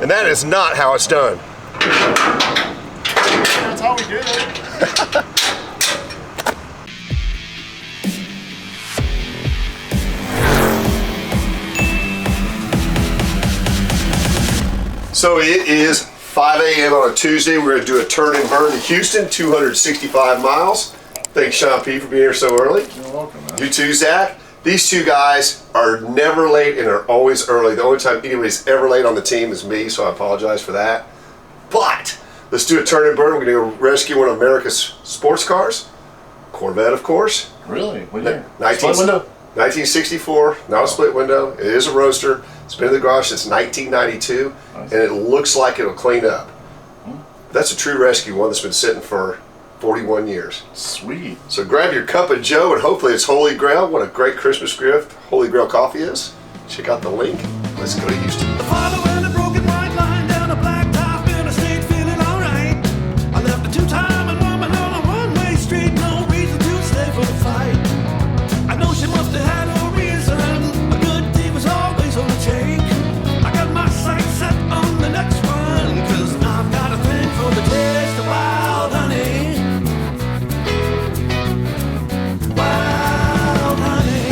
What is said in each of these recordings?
And that is not how it's done. That's how we did it. So it is 5 a.m. on a Tuesday. We're going to do a turn and burn to Houston, 265 miles. Thanks, Sean P, for being here so early. You're welcome, man. You too, Zach. These two guys are never late and are always early. The only time anybody's ever late on the team is me, so I apologize for that. But let's do a turn and burn. We're going to rescue one of America's sports cars. Corvette, of course. Really? What year? 1964, not a split window. It is a roadster. It's been in the garage since 1992, and it looks like it'll clean up. That's a true rescue, one that's been sitting for 41 years. Sweet. So grab your cup of joe, and hopefully it's Holy Grail. What a great Christmas gift Holy Grail coffee is. Check out the link. Let's go to Houston. Following a broken white line down a blacktop interstate, feeling alright. I left a two-timing woman on a one-way street, no reason to stay for the fight. I know she must have had a reason. A good deed was always on the take. I got my sights set on the next one, 'cause I've got a thing for the taste of wild honey. Wild honey.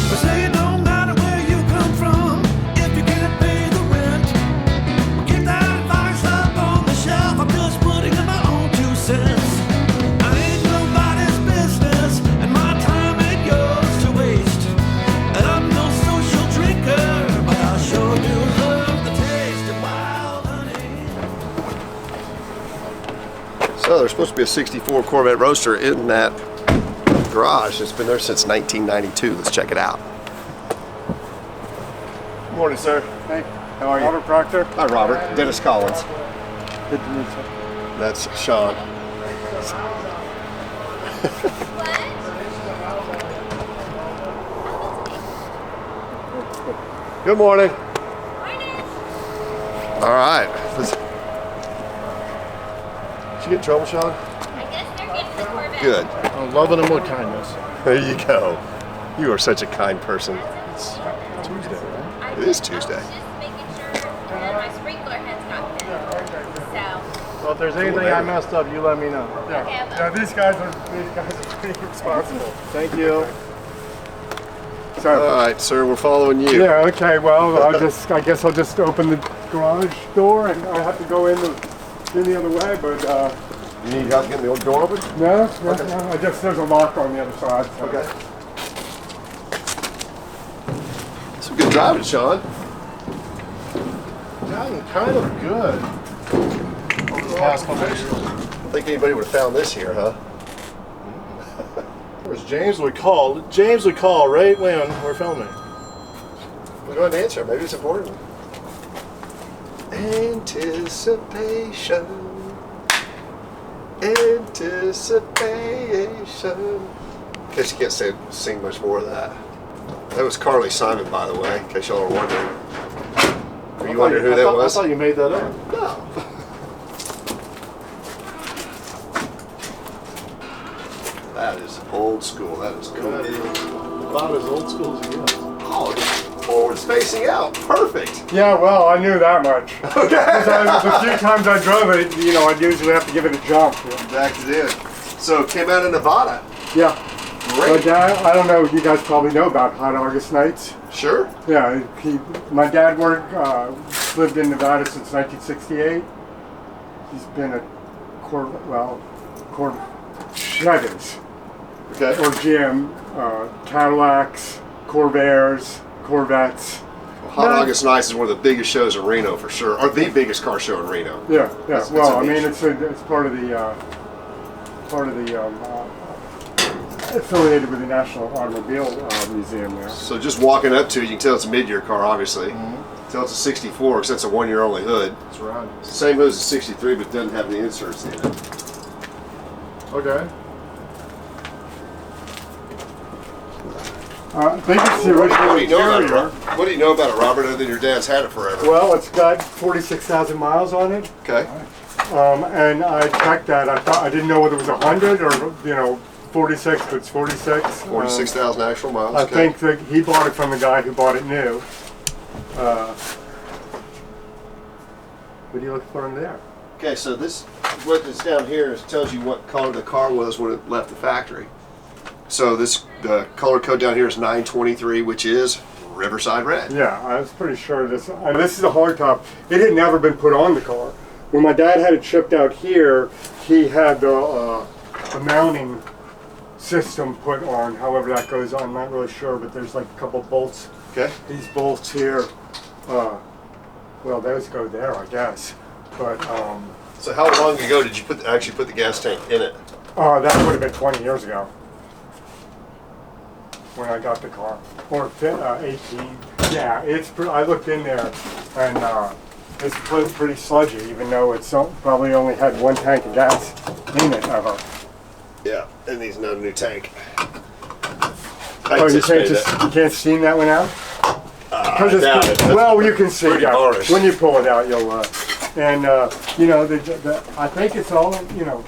They say it don't matter where you come from if you can't pay the rent. Get that advice up on the shelf. I'm just putting in my own 2 cents. I ain't nobody's business, and my time ain't yours to waste. And I'm no social drinker, but I sure do love the taste of wild honey. So there's supposed to be a 64 Corvette Roadster in that garage. It's been there since 1992. Let's check it out. Good morning, sir. Hey, How are you? Robert Proctor. Hi, Robert. Dennis Collins. Good to meet you. That's Sean. Good morning. All right. Did you get in trouble, Sean? I guess they're getting the Corvette. Good. I'm loving him with kindness. There you go. You are such a kind person. It's Tuesday, right? It is Tuesday. Just making sure that my sprinkler head's not fixed. So, Well, if there's anything I messed up, you let me know. yeah, these guys are pretty responsible. Thank you. So, All right, sir. We're following you. yeah, okay, well, I guess I'll just open the garage door and I have to go in the other way, but You need help getting the old door open? no, I guess there's a lock on the other side. So. Okay. Some good driving, Sean. Gotten kind of good. Over the past couple days. I don't think anybody would have found this here, huh? Of course, James would call right when we're filming. We'll go ahead and answer. Maybe it's important. Anticipation. Anticipation. Guess you can't sing much more of that. That was Carly Simon, by the way, in case y'all are wondering. Were you wondering who that was? I thought you made that up. No. That is old school. That is cool. That is about as old school as you get. Oh, it's forward spacing out. Perfect. Yeah, well, I knew that much. Okay. The few times I drove it, I'd usually have to give it a jump. Back to it. So it came out of Nevada. Yeah. My Great. dad, I don't know, you guys probably know about Hot August Nights. Sure. Yeah, my dad lived in Nevada since 1968. He's been a Chevys, Okay. or GM, Cadillacs, Corvairs, Corvettes. Hot August Nights is one of the biggest shows in Reno for sure, or the biggest car show in Reno. Yeah. It's Well, a I mean, niche. it's part of the affiliated with the National Automobile Museum there. So just walking up to it, you can tell it's a mid-year car, obviously. Tell it's a 64 because that's a one-year only hood. That's right. It's the same hood as a 63, but doesn't have the inserts in it. Okay. I think it's the What original do you know about it, interior. What do you know about it, Robert, other than your dad's had it forever? Well, it's got 46,000 miles on it. Okay. And I checked that. I didn't know whether it was 100 or 46, but it's 46. 46,000 actual miles. I okay. think that he bought it from the guy who bought it new. What are you looking for in there? Okay, so this, what is down here is tells you what color the car was when it left the factory. So the color code down here is 923, which is Riverside Red. Yeah, I was pretty sure this. This is a hardtop. It had never been put on the car. When my dad had it shipped out here, he had the mounting system put on. However that goes on, I'm not really sure, but there's like a couple bolts. Okay. These bolts here, well, those go there, I guess. But So how long ago did you actually put the gas tank in it? that would have been 20 years ago when I got the car, or 18. Yeah, it's. I looked in there, and it's pretty sludgy, even though it's probably only had one tank of gas in it ever. Yeah, it needs another new tank. Oh, you can't steam that one out? I doubt it. Well, you can see. pretty Yeah, varnished. when you pull it out, you'll. And you know, I think it's all. You know,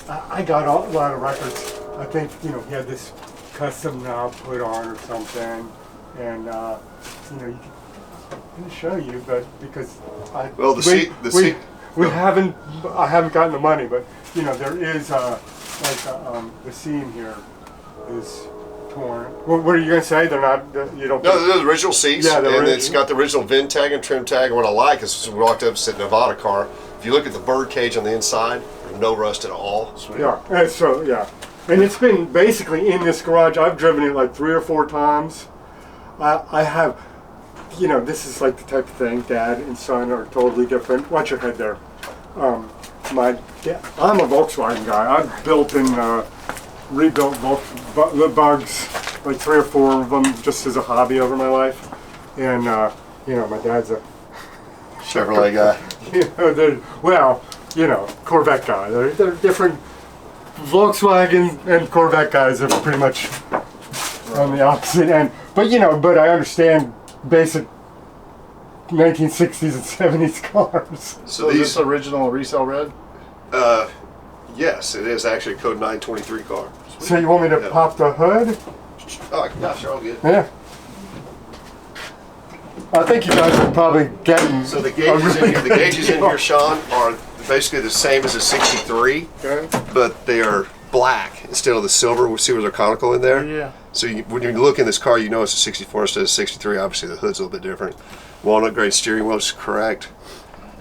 I got a lot of records. I think he had this custom knob put on or something, and you know, I'm going to show you, but because I we haven't I haven't gotten the money, but there is the seam here is torn. What are you going to say? They're not. You don't. No, they're the original seats, Yeah, and it's got the original VIN tag and trim tag. And what I like is we walked up to a Nevada car. If you look at the bird cage on the inside, there's no rust at all. Sweet. Yeah, and so yeah, and it's been basically in this garage. I've driven it like 3 or 4 times. I have, this is like the type of thing. Dad and son are totally different. Watch your head there. I'm a Volkswagen guy. I've built and rebuilt the bugs, like 3 or 4 of them, just as a hobby over my life. And my dad's a Chevrolet guy. Corvette guy. They're different. Volkswagen and Corvette guys are pretty much on the opposite end. But I understand basic 1960s and 70s cars. So is this original resale red? Yes, it is actually a code 923 car. So you want me to pop the hood? Oh, yeah, sure, I'll get it. Yeah. I think you guys are probably getting. So the gauges in here, Sean, are basically the same as a 63, Okay. but they are black instead of the silver. We see where they're conical in there. Yeah. So when you look in this car, you know it's a 64 instead of 63. Obviously, the hood's a little bit different. Walnut grade steering wheel is correct.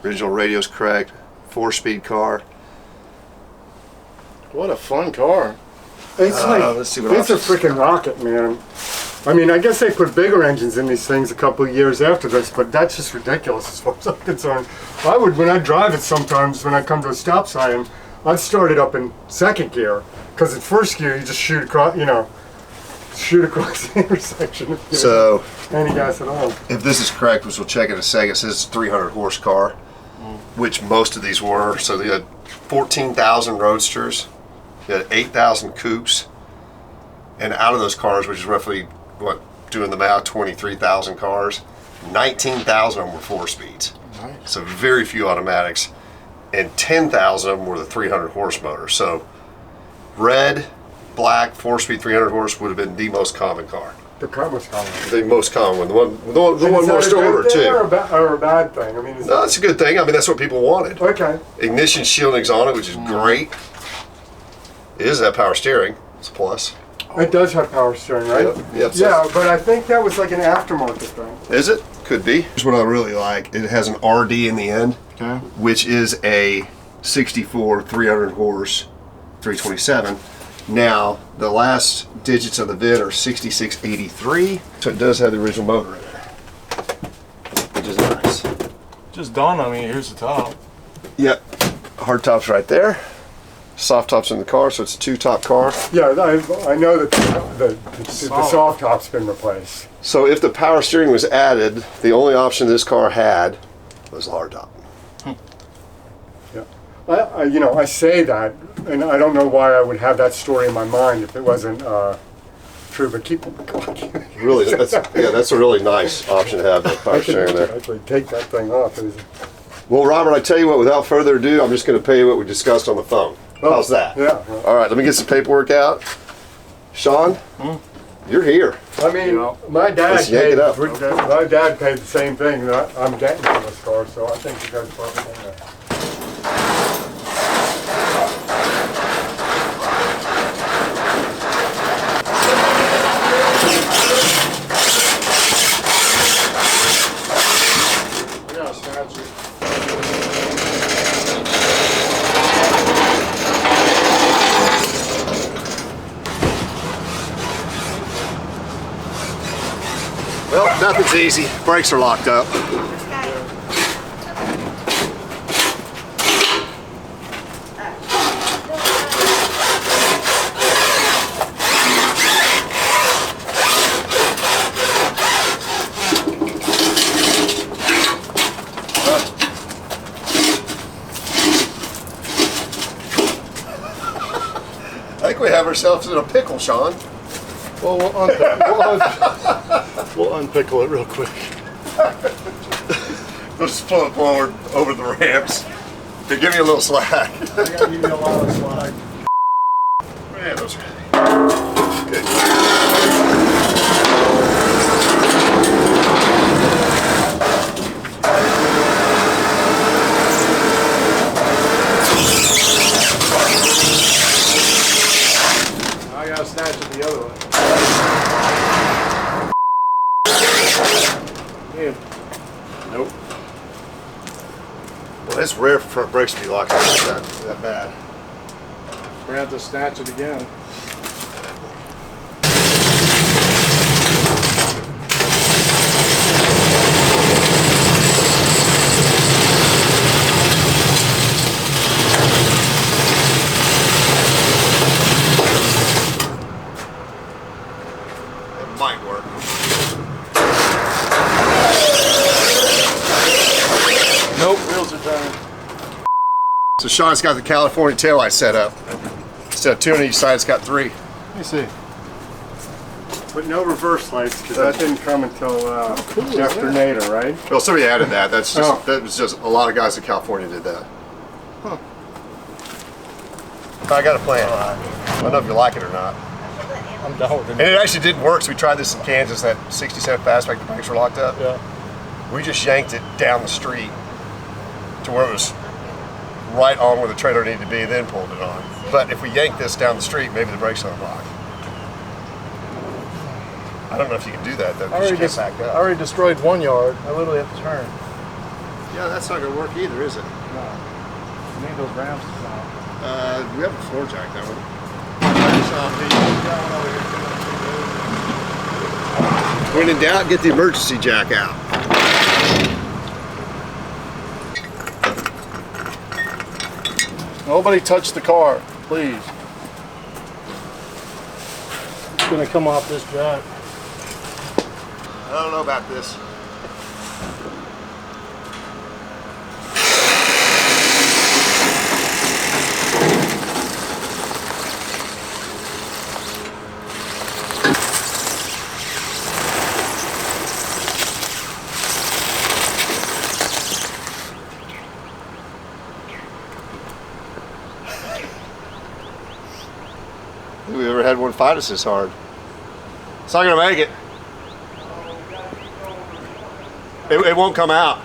Original radio is correct. 4-speed car. What a fun car. It's let's see what it's a options. freaking rocket, man. I mean, I guess they put bigger engines in these things a couple of years after this, but that's just ridiculous as far as I'm concerned. when I drive it sometimes, when I come to a stop sign, I'd start it up in 2nd gear, because at 1st gear, you just shoot across the intersection. So Any gas at all. if this is correct, which we'll check in a second, it says it's a 300 horse car, which most of these were. So they had 14,000 roadsters, you had 8,000 coupes, and out of those cars, which is roughly, doing the math, 23,000 cars, 19,000 of them were 4 speeds. Nice. So very few automatics, and 10,000 of them were the 300 horse motor. So red, black, 4-speed, 300 horse would have been the most common car. The car was common. The most common one, the one most ordered too. Or a bad thing? I mean, No, that's a good thing. I mean, that's what people wanted. okay. Ignition shielding's on it, which is great. It does have power steering. It's a plus. It does have power steering, right? Yep. Yeah, but I think that was like an aftermarket thing. Is it? Could be. Here's what I really like. It has an RD in the end, Okay. which is a 64 300 horse 327. Now, the last digits of the VIN are 6683, so it does have the original motor in it, which is nice. Just dawned on me, here's the top. Yep, hard top's right there. Soft top's in the car, so it's a 2-top car. Yeah, I know that the soft top's been replaced. So if the power steering was added, the only option this car had was a hard top. Yeah, I say that, and I don't know why I would have that story in my mind if it wasn't true. But keep going. Really, that's a really nice option to have, that I power could steering there. actually take that thing off. Well, Robert, I tell you what, without further ado, I'm just going to pay you what we discussed on the phone. How's that? Yeah. All right, let me get some paperwork out. Sean, you're here. I mean, my dad Let's yank paid. it up. My dad paid the same thing that I'm getting for this car, so I think you guys probably. Yeah, snatch it. Well, nothing's easy. Brakes are locked up. I think we have ourselves in a pickle, Sean. Well, we'll unpickle it real quick. We'll just pull it forward over the ramps. They give me a little slack. I gotta give you a lot of slack. Man, those are heavy. Okay. I gotta snatch it the other way. Yeah. Nope. Well, it's rare for front brakes to be locked up that bad. We're gonna have to snatch it again. It might work. Nope, wheels are turning. So Sean's got the California taillight set up. Instead of 2 on each side, it's got 3. Let me see. But no reverse lights, because that didn't come until after Nader, right? Well, somebody added that. That's just Oh. that was just a lot of guys in California did that. Huh. I got a plan. I don't know if you like it or not. I'm down with And it actually did work. So we tried this in Kansas. That 67 fastback, the brakes were locked up. Yeah. We just yanked it down the street to where it was right on where the trailer needed to be, then pulled it on. But if we yank this down the street, maybe the brakes don't lock. I don't know if you can do that though, because you can't back I up. already destroyed 1 yard. I literally have to turn. Yeah, that's not going to work either, is it? No. I need those ramps to come. We have a floor jack that one. When in doubt, get the emergency jack out. Nobody touch the car, please. It's gonna come off this jack. I don't know about this. Have we ever had one fight us this hard? It's not gonna make it. It won't come out.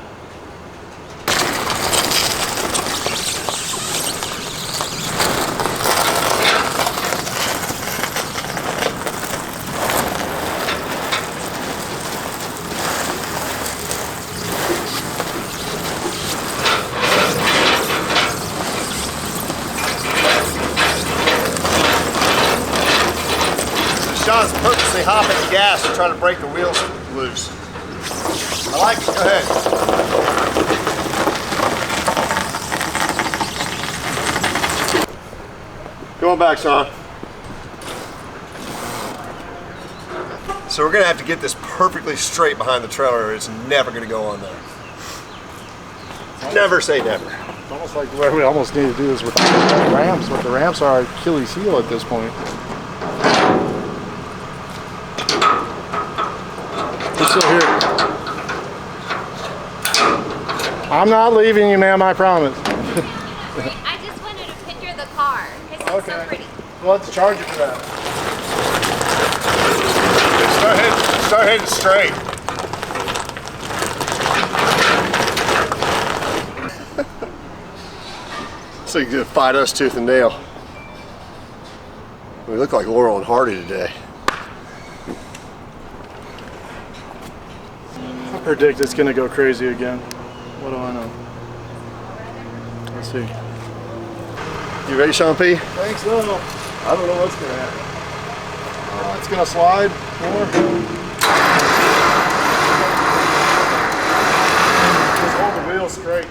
Sean's purposely hopping the gas to try to break the wheels loose. I like it. Go ahead. Going back, Sean. So we're gonna have to get this perfectly straight behind the trailer, or it's never gonna go on there. Never say never. It's almost like what we almost need to do is with the ramps. What the ramps are Achilles heel at this point. We're still here. I'm not leaving you, ma'am, I promise. I just wanted a picture of the car. We'll have to charge you for that. Start hitting straight. So you can fight us tooth and nail. We look like Laurel and Hardy today. I predict it's gonna go crazy again. What do I know? Let's see. You ready, Sean P? Thanks, no. I don't know what's gonna happen. It's gonna slide more. Just hold the wheel straight.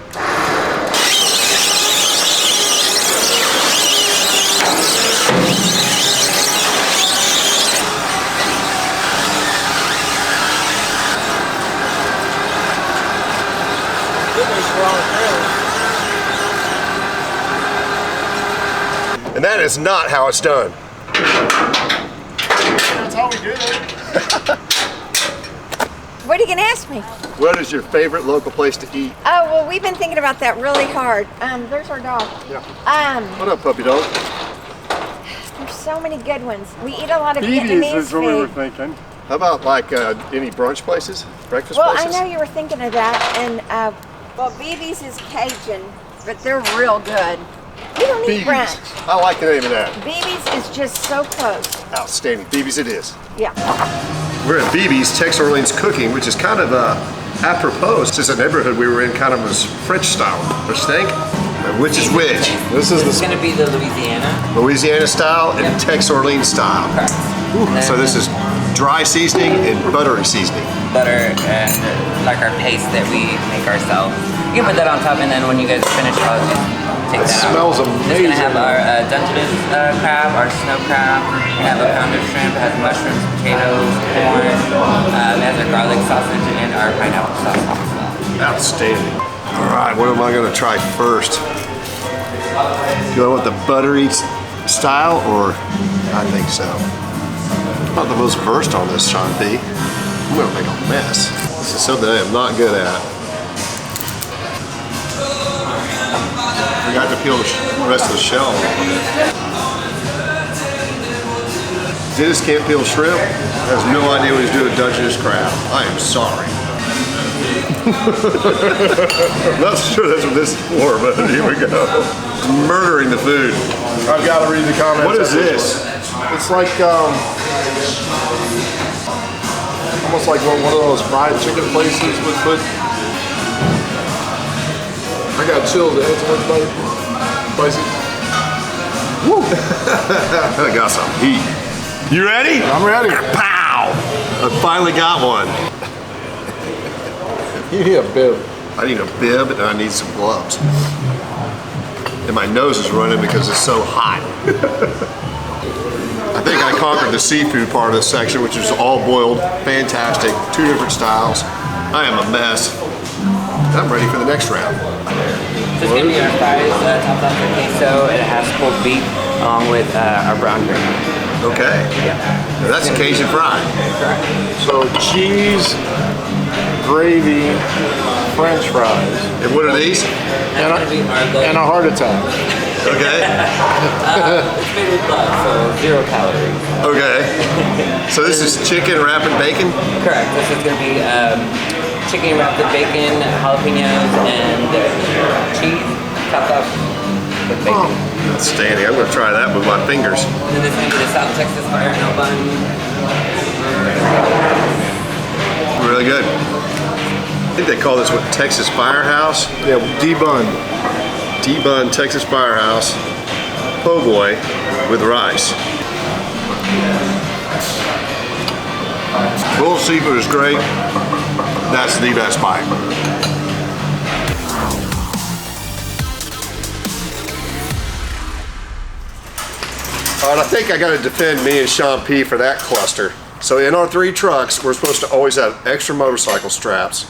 And that is not how it's done. That's how we do it. What are you gonna ask me? What is your favorite local place to eat? Oh, well, we've been thinking about that really hard. There's our dog. Yeah. What up, puppy dog? There's so many good ones. We eat a lot of BB's Vietnamese is what we were food. thinking. How about like any brunch places? Breakfast Well, places? I know you were thinking of that, and well, BB's is Cajun, but they're real good. We don't eat BB's. brunch. I like the name of that. BB's is just so close. Outstanding. BB's it is. Yeah. We're at BB's, Tex Orleans Cooking, which is kind of apropos. This is a neighborhood we were in, kind of was French style. Which think? Which is which? This is It's gonna be the Louisiana style and Yep. Tex Orleans style. correct. So this is dry seasoning and buttery seasoning. Butter and like our paste that we make ourselves. You can put that on top, and then when you guys finish, I'll just take that out. smells It's amazing. gonna have our Dungeness crab, our snow crab. We have a pound of shrimp. It has mushrooms, potatoes, corn. It has our garlic sausage and our pineapple sauce as well. Outstanding. All right, what am I gonna try first? Do I want the buttery style or? I think so. I'm not the most versed on this, Sean P. I'm gonna make a mess. This is something I am not good at. Forgot to peel the rest of the shell a little bit. Dennis can't peel shrimp, has no idea what he's doing with Dungeness crab. I am sorry. I'm not sure that's what this is for, but here we go. Murdering the food. I've got to read the comments. What is on this? one. It's like almost like one of those fried chicken places would put. I got chills. That's too much butter. Spicy. Woo! I got some heat. You ready? I'm ready. Pow! I finally got one. You need a bib. I need a bib and I need some gloves. And my nose is running because it's so hot. I think I conquered the seafood part of this section, which is all boiled, fantastic, 2 different styles. I am a mess. I'm ready for the next round. This is gonna be our fries, topped off with queso. It has pulled beef along with our brown gravy. Okay. Yeah. Now that's a Cajun fry. Correct. So cheese, gravy, French fries, And what are these? That's gonna be our gold. and a heart attack. Okay. It's made with love, so 0 calories. Okay. So this is chicken wrapped in bacon? Correct. This is gonna be chicken wrapped with bacon, jalapenos, and cheese topped off with bacon. Outstanding. I'm going to try that with my fingers. And then this is gonna be the South Texas fire no bun. Really good. I think they call this what, Texas Firehouse? Yeah, debun. Debun Texas Firehouse. Po' boy with rice. Full seafood is great. That's the best pie. All right, I think I got to defend me and Sean P for that cluster. So in our 3 trucks, we're supposed to always have extra motorcycle straps,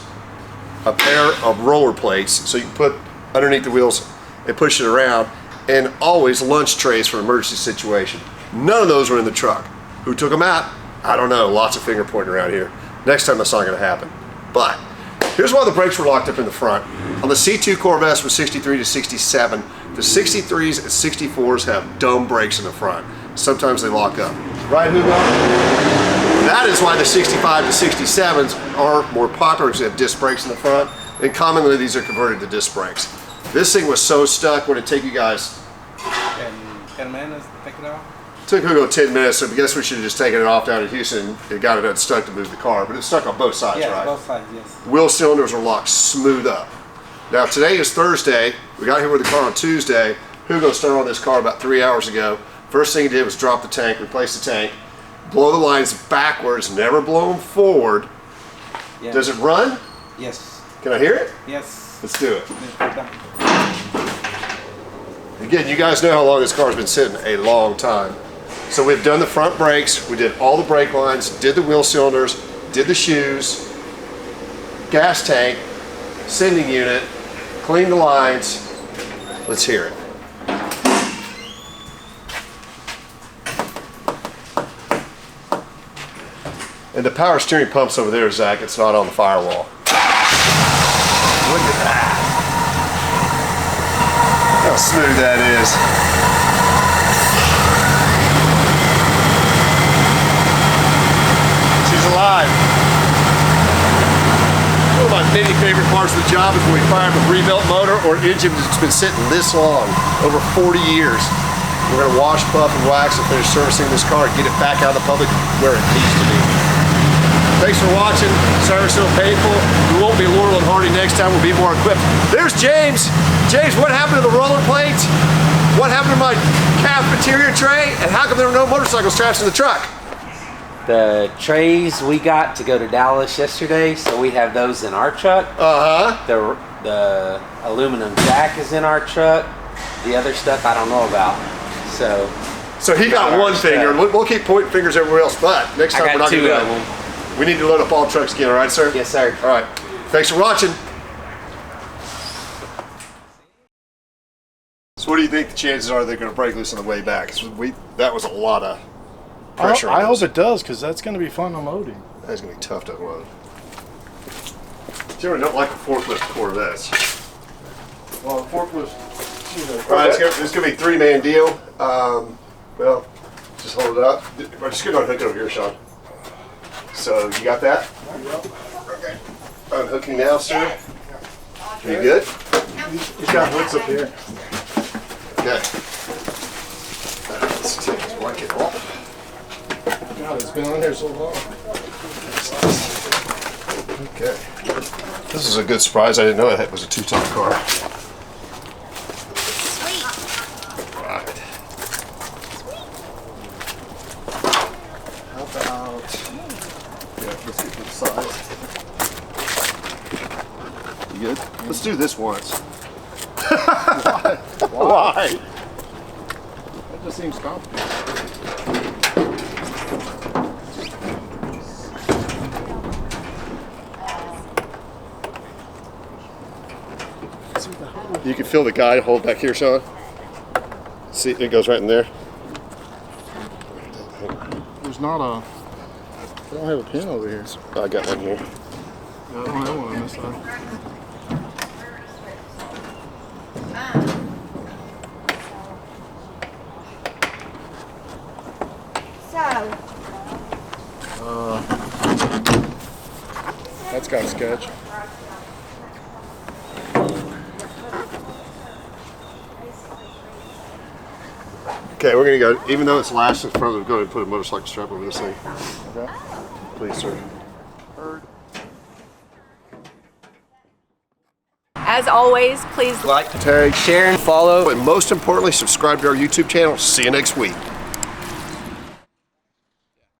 a pair of roller plates so you can put underneath the wheels and push it around, and always lunch trays for an emergency situation. None of those were in the truck. Who took them out? I don't know. Lots of finger pointing around here. Next time that's not going to happen. But here's why the brakes were locked up in the front. On the C2 Corvettes from 63 to 67, the 63s and 64s have dome brakes in the front. sometimes they lock up. Right, Hugo? That is why the 65 to 67s are more popular, because they have disc brakes in the front, and commonly these are converted to disc brakes. This thing was so stuck, would it take you guys 10 minutes to take it off? Took Hugo 10 minutes, so I guess we should have just taken it off down in Houston and got it unstuck to move the car, but it's stuck on both sides, Yeah, right? both sides, yes. Wheel cylinders are locked smooth up. Now today is Thursday. We got here with the car on Tuesday. Hugo started on this car about 3 hours ago. First thing he did was drop the tank, replace the tank, blow the lines backwards, never blow them forward. Yeah. Does it run? Yes. Can I hear it? Yes. Let's do it. Let's put it down. Again, you guys know how long this car's been sitting, a long time. So we've done the front brakes, we did all the brake lines, did the wheel cylinders, did the shoes, gas tank, sending unit, cleaned the lines. Let's hear it. And the power steering pump's over there, Zach, it's not on the firewall. Look at that. How smooth that is. She's alive. One of my many favorite parts of the job is when we fire up a rebuilt motor or an engine that's been sitting this long, over 40 years. We're going to wash, buff, and wax and finish servicing this car and get it back out in the public where it needs to be. Thanks for watching. Sorry we're so painful. We won't be Laurel and Hardy next time. We'll be more equipped. There's James. James, what happened to the roller plates? What happened to my cafeteria tray? And how come there were no motorcycle straps in the truck? The trays we got to go to Dallas yesterday, so we have those in our truck. The aluminum jack is in our truck. The other stuff I don't know about. So he got one finger. We'll keep pointing fingers everywhere else, but next time we're not going to do that. We need to load up all trucks again, all right, sir? Yes, sir. All right. Thanks for watching. So what do you think the chances are they're going to break loose on the way back? That was a lot of pressure. I hope it does, because that's going to be fun unloading. That's going to be tough to unload. Generally don't like the forklift Corvettes. Well, the forklift. All right, it's going to be a three-man deal. Well, just hold it up. I'm just going to unhook it over here, Sean. So you got that? Yep. Okay. Unhooking now, sir. You good? He's got hooks up here. Okay. Let's take this blanket off. God, it's been on here so long. Okay. This is a good surprise. I didn't know it was a two-ton car. Right. How about... Yeah, let's get to the size. You good? Let's do this once. Why? Why? That just seems complicated. You can feel the guide hold back here, Sean. See, it goes right in there. There's not a... I don't have a pin over here. I got one here. Yeah, I don't have one on this side. That's got a sketch. Okay, we're gonna go, even though it's last in front of it, go ahead and put a motorcycle strap over this thing. Okay. Please, sir. Heard. As always, please Like, tag, share, and follow, and most importantly, subscribe to our YouTube channel. See you next week.